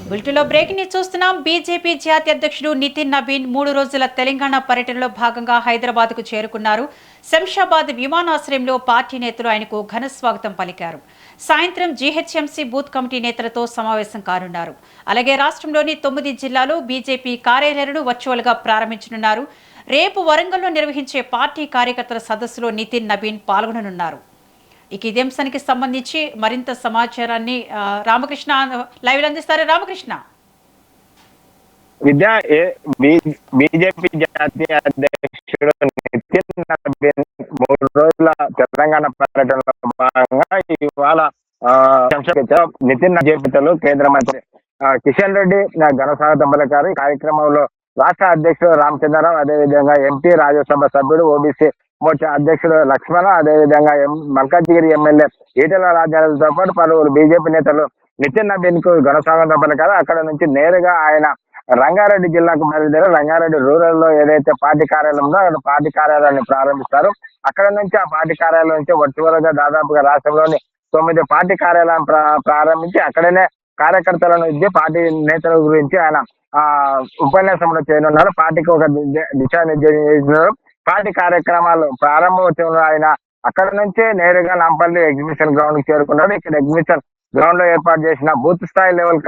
బులెటిన్లో breaking news చూస్తున్నాం. BJP జాతీయ అధ్యక్షుడు నితిన్ నవీన్ 3 రోజుల తెలంగాణ పర్యటనలో భాగంగా హైదరాబాద్కు చేరుకున్నారు. శంషాబాద్ విమానాశ్రయంలో పార్టీ నేతలు ఆయనకు ఘన స్వాగతం పలికారు. సాయంత్రం జీహెచ్ఎంసీ బూత్ కమిటీ నేతలతో సమావేశం కానున్నారు. అలాగే రాష్ట్రంలోని 9 జిల్లాలో బీజేపీ కార్యాలయాలను వర్చువల్గా ప్రారంభించనున్నారు. రేపు వరంగల్లో నిర్వహించే పార్టీ కార్యకర్తల సదస్సులో నితిన్ నవీన్ పాల్గొననున్నారు. ఇక ఇదే అంశానికి సంబంధించి మరింత సమాచారాన్ని రామకృష్ణ లైవ్ అందిస్తారు. రామకృష్ణ, విద్యా బీజేపీ జాతీయ అధ్యక్షుడు నితిన్ నవీన్ 3 రోజుల తెలంగాణ పర్యటనలో భాగంగా ఇవాళ నితిన్ నవీన్ కేంద్ర మంత్రి కిషన్ రెడ్డి ఘన స్వాగతం పలికారు. ఈ కార్యక్రమంలో రాష్ట్ర అధ్యక్షుడు రామచంద్రరావు, అదేవిధంగా ఎంపీ రాజ్యసభ సభ్యుడు ఓబీసీ మోర్చా అధ్యక్షుడు లక్ష్మణ, అదేవిధంగా మల్కాజ్గిరి ఎమ్మెల్యే ఈటెల రాజేంద్రతో పాటు పలువురు బీజేపీ నేతలు నితిన్ నవీన్ కు ఘన స్వాగతం పలికారు. అక్కడ నుంచి నేరుగా ఆయన రంగారెడ్డి జిల్లాకు బయలుదేరి రంగారెడ్డి రూరల్ లో ఏదైతే పార్టీ కార్యాలయం ఉందో అక్కడ పార్టీ కార్యాలయాన్ని ప్రారంభిస్తారు. అక్కడ నుంచి ఆ పార్టీ కార్యాలయం నుంచి వర్చువల్ గా దాదాపుగా రాష్ట్రంలోని 9 పార్టీ కార్యాలయం ప్రారంభించి అక్కడనే కార్యకర్తలను ఇచ్చి పార్టీ నేతల గురించి ఆయన ఉపన్యాసంలో చేయనున్నారు. పార్టీకి ఒక దిశానిర్దేశం పార్టీ కార్యక్రమాలు ప్రారంభోత్సవంలో ఆయన అక్కడ నుంచే నేరుగా నాంపల్లి ఎగ్జిబిషన్ గ్రౌండ్ కి చేరుకున్నాడు. ఇక్కడ ఎగ్జిబిషన్ గ్రౌండ్ లో ఏర్పాటు చేసిన బూత్ స్థాయి లెవెల్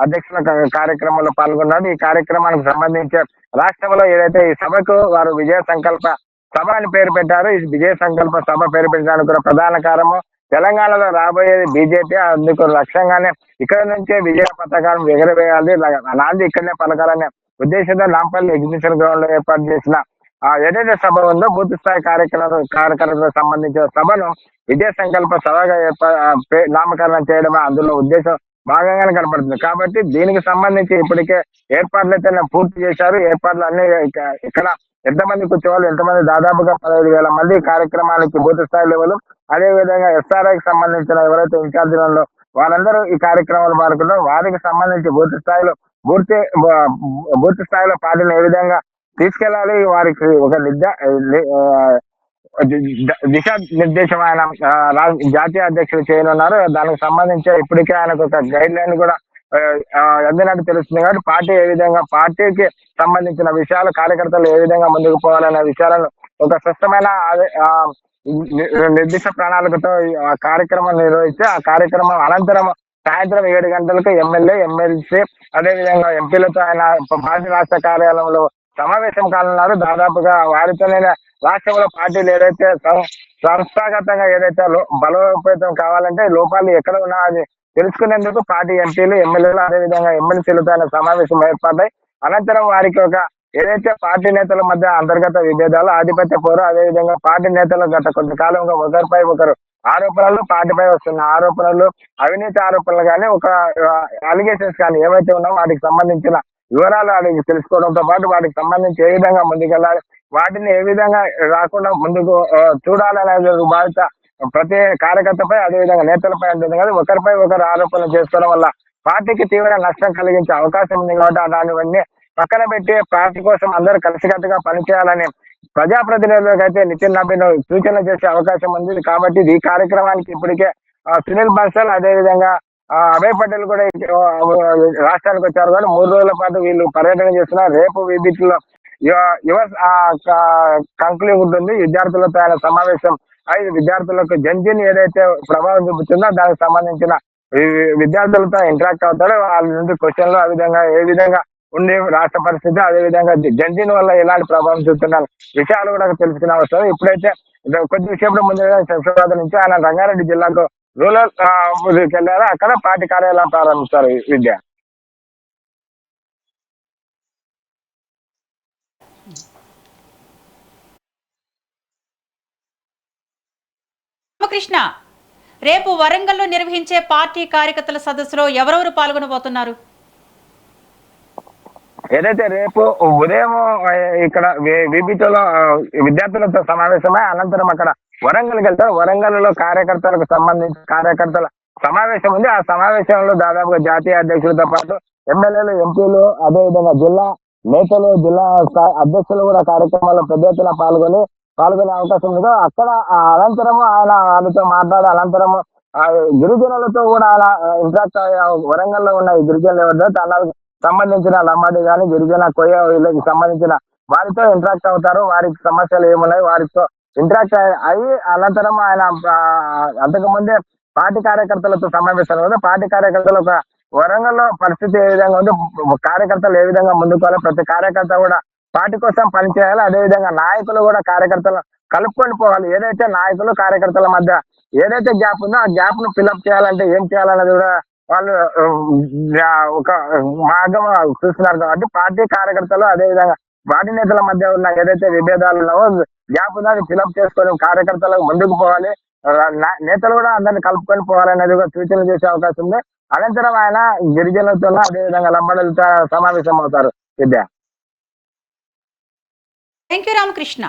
అధ్యక్షుల కార్యక్రమంలో పాల్గొన్నాడు. ఈ కార్యక్రమానికి సంబంధించి రాష్ట్రంలో ఏదైతే ఈ సభకు వారు విజయ సంకల్ప సభ అని పేరు పెట్టారు. ఈ విజయ సంకల్ప సభ పేరు పెట్టడానికి కూడా ప్రధాన కారణము తెలంగాణలో రాబోయేది బీజేపీ, అందుకు లక్ష్యంగానే ఇక్కడ నుంచే విజయ పతాకాలను ఎగరవేయాలి, నాంది ఇక్కడనే పలకాలనే ఉద్దేశంతో నాంపల్లి ఎగ్జిబిషన్ గ్రౌండ్ లో ఏర్పాటు చేసిన ఏదైతే సభ ఉందో బూత్ స్థాయి కార్యకర్తలకు సంబంధించిన సభను విజయ సంకల్ప సభగా నామకరణం చేయడమే అందులో ఉద్దేశం భాగంగానే కనపడుతుంది. కాబట్టి దీనికి సంబంధించి ఇప్పటికే ఏర్పాట్లు అయితే పూర్తి చేశారు. ఏర్పాట్లు అన్ని ఇక్కడ ఎంతమంది కూర్చోవాలి, ఎంతమంది దాదాపుగా 15,000 మంది కార్యక్రమానికి బూత్ స్థాయి లెవెల్, అదే విధంగా ఎస్ఆర్ఐకి సంబంధించిన ఎవరైతే ఇన్ఛార్జీలలో వాళ్ళందరూ ఈ కార్యక్రమాలు పాల్గొన్నారు. వారికి సంబంధించి బూత్ స్థాయిలో పార్టీని ఏ విధంగా తీసుకెళ్లాలి, వారికి ఒక దిశా నిర్దేశం ఆయన జాతీయ అధ్యక్షులు చేయనున్నారు. దానికి సంబంధించి ఇప్పటికే ఆయనకు ఒక గైడ్ లైన్ కూడా అందినట్టు తెలుస్తుంది. కాబట్టి పార్టీ ఏ విధంగా పార్టీకి సంబంధించిన విషయాలు, కార్యకర్తలు ఏ విధంగా ముందుకు పోవాలనే విషయాలను ఒక స్పష్టమైన నిర్దిష్ట ప్రణాళికతో ఆ కార్యక్రమం నిర్వహిస్తే ఆ కార్యక్రమం అనంతరం సాయంత్రం 7 గంటలకు ఎమ్మెల్యే, ఎమ్మెల్సీ, అదేవిధంగా ఎంపీలతో ఆయన పార్టీ రాష్ట్ర కార్యాలయంలో సమావేశం కానున్నారు. దాదాపుగా వారితోనే రాష్ట్రంలో పార్టీలు ఏదైతే సంస్థాగతంగా ఏదైతే బలోపేతం కావాలంటే లోపాలు ఎక్కడ ఉన్నా అది తెలుసుకునేందుకు పార్టీ ఎంపీలు, ఎమ్మెల్యేలు, అదేవిధంగా ఎమ్మెల్సీలతో ఆయన సమావేశం ఏర్పడ్డాయి. అనంతరం వారికి ఒక ఏదైతే పార్టీ నేతల మధ్య అంతర్గత విభేదాలు, ఆధిపత్య పోరు, అదేవిధంగా పార్టీ నేతలు గత కొంతకాలంగా ఒకరిపై ఒకరు ఆరోపణలు, పార్టీపై వస్తున్న ఆరోపణలు, అవినీతి ఆరోపణలు కానీ ఒక అలిగేషన్స్ కానీ ఏవైతే ఉన్నాయో వాటికి సంబంధించిన వివరాలు అడిగి తెలుసుకోవడంతో పాటు వాటికి సంబంధించి ఏ విధంగా ముందుకెళ్ళాలి, వాటిని ఏ విధంగా రాకుండా ముందుకు చూడాలనే బాధ్యత ప్రతి కార్యకర్తపై, అదేవిధంగా నేతలపై ఉంటుంది. కదా ఒకరిపై ఒకరు ఆరోపణలు చేసుకోవడం వల్ల పార్టీకి తీవ్ర నష్టం కలిగించే అవకాశం ఉంది. కాబట్టి దానివన్నీ పక్కన పెట్టి పార్టీ కోసం అందరూ కలిసికట్టుగా పనిచేయాలని ప్రజాప్రతినిధులకు అయితే నితిన్ నవీన్ సూచనలు చేసే అవకాశం ఉంది. కాబట్టి ఈ కార్యక్రమానికి ఇప్పటికే సునీల్ బన్సల్, అదేవిధంగా అభయ్ పటేల్ కూడా రాష్ట్రానికి వచ్చారు. కానీ 3 రోజుల పాటు వీళ్ళు పర్యటన చేస్తున్నారు. రేపు వీటిలో యువ కంక్లూడ్ ఉంటుంది. విద్యార్థులతో ఆయన సమావేశం 5 విద్యార్థులకు జంజీని ఏదైతే ప్రభావం చూపుతుందో దానికి సంబంధించిన విద్యార్థులతో ఇంటరాక్ట్ అవుతాడు. వాళ్ళ నుండి క్వశ్చన్లు, ఆ విధంగా ఏ విధంగా ఉండే రాష్ట్ర పరిస్థితి, అదేవిధంగా జంజీని వల్ల ఎలాంటి ప్రభావం చూపుతున్నారు విషయాలు కూడా తెలుసుకునే అవసరం. ఇప్పుడైతే కొద్దిసేపటి ముందుగా శంషాబాద్ నుంచి ఆయన రంగారెడ్డి జిల్లాకు రూరల్ వెళ్ళారు. అక్కడ పార్టీ కార్యాలయం ప్రారంభిస్తారు. విద్య రామకృష్ణ, రేపు వరంగల్లో నిర్వహించే పార్టీ కార్యకర్తల సదస్సులో ఎవరెవరు పాల్గొనబోతున్నారు? ఏదైతే రేపు ఉదయం ఇక్కడ విబిటీలో విద్యార్థులతో సమావేశమై అనంతరం అక్కడ వరంగల్కి వెళ్తారు. వరంగల్లో కార్యకర్తలకు సంబంధించి కార్యకర్తల సమావేశం ఉంది. ఆ సమావేశంలో దాదాపుగా జాతీయ అధ్యక్షులతో పాటు ఎమ్మెల్యేలు, ఎంపీలు, అదేవిధంగా జిల్లా నేతలు, జిల్లా అధ్యక్షులు కూడా కార్యక్రమాల్లో పెద్ద ఎత్తున పాల్గొనే అవకాశం ఉంది. అక్కడ అనంతరము ఆయన వాళ్ళతో మాట్లాడే అనంతరము గిరిజనులతో కూడా అలా ఇంట్రాక్ట్ వరంగల్ లో ఉన్న ఈ గిరిజనులు ఎవరితో తనకు సంబంధించిన లంబాడి కానీ గిరిజన కొయ్య వీళ్ళకి సంబంధించిన వారితో ఇంటరాక్ట్ అవుతారు. వారికి సమస్యలు ఏమున్నాయి వారితో ఇంటరాక్ట్ అయ్యి అనంతరం ఆయన అంతకు ముందే పార్టీ కార్యకర్తలతో సమావేశాలు కదా, పార్టీ కార్యకర్తలు ఒక వరంగల్లో పరిస్థితి ఏ విధంగా ఉంది, కార్యకర్తలు ఏ విధంగా ముందుకోవాలి, ప్రతి కార్యకర్త కూడా పార్టీ కోసం పనిచేయాలి, అదేవిధంగా నాయకులు కూడా కార్యకర్తలు కలుపుకొని పోవాలి. ఏదైతే నాయకులు కార్యకర్తల మధ్య ఏదైతే గ్యాప్ ఉందో ఆ గ్యాప్ ను ఫిల్అప్ చేయాలంటే ఏం చేయాలన్నది కూడా వాళ్ళు ఒక మార్గం చూస్తున్నారు. కాబట్టి పార్టీ కార్యకర్తలు అదేవిధంగా పార్టీ నేతల మధ్య ఉన్న ఏదైతే విభేదాలు ఉన్నావో గ్యాప్ ఉందో అది ఫిల్అప్ చేసుకొని కార్యకర్తలకు ముందుకు పోవాలి, నేతలు కూడా అందరిని కలుపుకొని పోవాలనేది కూడా సూచనలు చేసే అవకాశం ఉంది. అనంతరం ఆయన గిరిజనులతో అదేవిధంగా లంబాడలతో సమావేశం అవుతారు. విద్య. Thank you Ramakrishna.